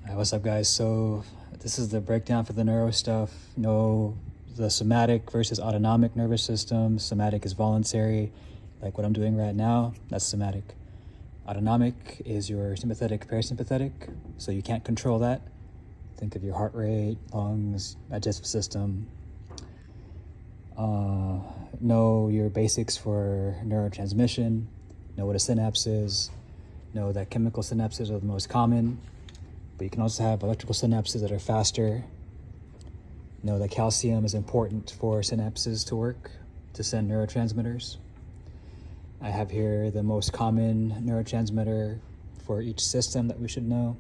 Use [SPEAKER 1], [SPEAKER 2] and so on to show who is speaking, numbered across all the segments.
[SPEAKER 1] What's up, guys? So this is the breakdown for the neuro stuff. No, the somatic versus autonomic nervous system. Somatic is voluntary, like what I'm doing right now. That's somatic. Autonomic is your sympathetic, parasympathetic, so you can't control that. Think of your heart rate, lungs, digestive system. Know your basics for neurotransmission. Know what a synapse is. Know that chemical synapses are the most common, but you can also have electrical synapses that are faster. Know that calcium is important for synapses to work, to send neurotransmitters. I have here the most common neurotransmitter for each system that we should know.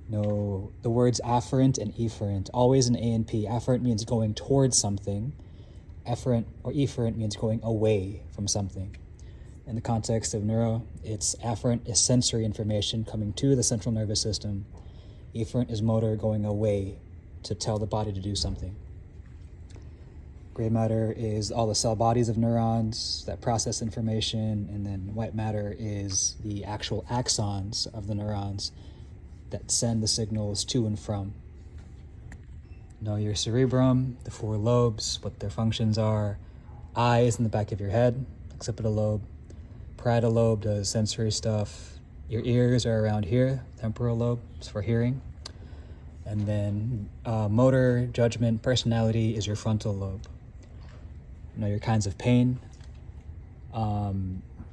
[SPEAKER 1] Know the words afferent and efferent, always an A and P. Afferent means going towards something. Efferent or efferent means going away from something. In the context of neuro, it's afferent is sensory information coming to the central nervous system. Efferent is motor going away to tell the body to do something. Gray matter is all the cell bodies of neurons that process information, and then white matter is the actual axons of the neurons that send the signals to and from. Know your cerebrum, the four lobes, what their functions are. Eye is in the back of your head, occipital lobe. Parietal lobe does sensory stuff. Your ears are around here, temporal lobe is for hearing. And then motor, judgment, personality is your frontal lobe. Know your kinds of pain.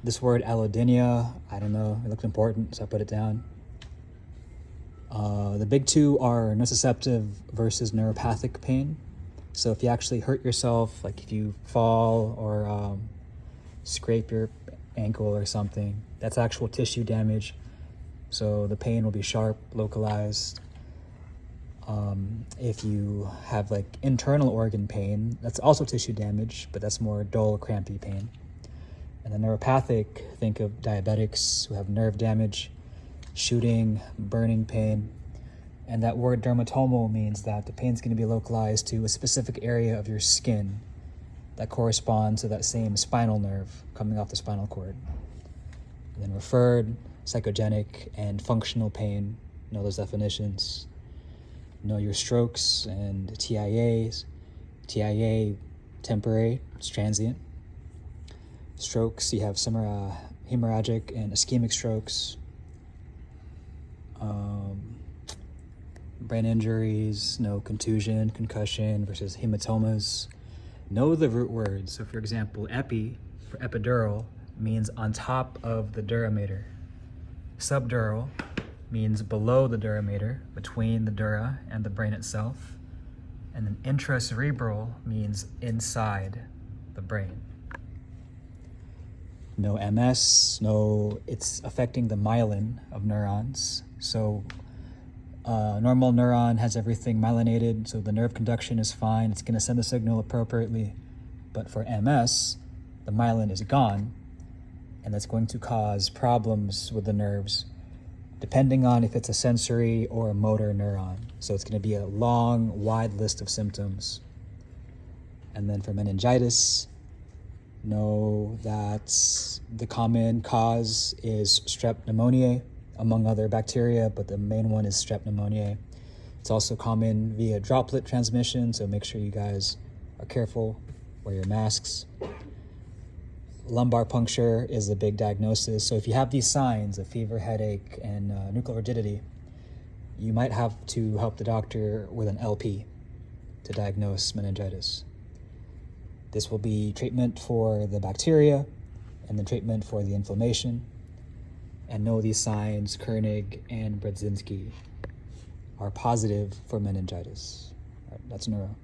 [SPEAKER 1] This word allodynia, I don't know, it looked important, so I put it down. The big two are nociceptive versus neuropathic pain. So if you actually hurt yourself, like if you fall or scrape your ankle or something, that's actual tissue damage. So the pain will be sharp, localized. If you have like internal organ pain, that's also tissue damage, but that's more dull, crampy pain. And then neuropathic, think of diabetics who have nerve damage, shooting, burning pain. And that word dermatomal means that the pain's going to be localized to a specific area of your skin that corresponds to that same spinal nerve coming off the spinal cord. And then referred, psychogenic, and functional pain. Know those definitions. Know your strokes and TIAs. TIA, temporary, it's transient. Strokes, you have some hemorrhagic and ischemic strokes. Brain injuries, no contusion, concussion versus hematomas. Know the root words. So for example, epi, for epidural, means on top of the duramater. Subdural means below the duramater, between the dura and the brain itself. And then intracerebral means inside the brain. No MS, no, it's affecting the myelin of neurons. So normal neuron has everything myelinated, so the nerve conduction is fine. It's going to send the signal appropriately. But for MS, the myelin is gone, and that's going to cause problems with the nerves, depending on if it's a sensory or a motor neuron. So it's going to be a long, wide list of symptoms. And then for meningitis, know that the common cause is strep pneumoniae, among other bacteria, but the main one is strep pneumoniae. It's also common via droplet transmission, so make sure you guys are careful, wear your masks. Lumbar puncture is a big diagnosis, so if you have these signs of fever, headache, and nuchal rigidity, you might have to help the doctor with an LP to diagnose meningitis. This will be treatment for the bacteria and then treatment for the inflammation. And know these signs, Koenig and Brodzinski, are positive for meningitis. All right, that's neuro.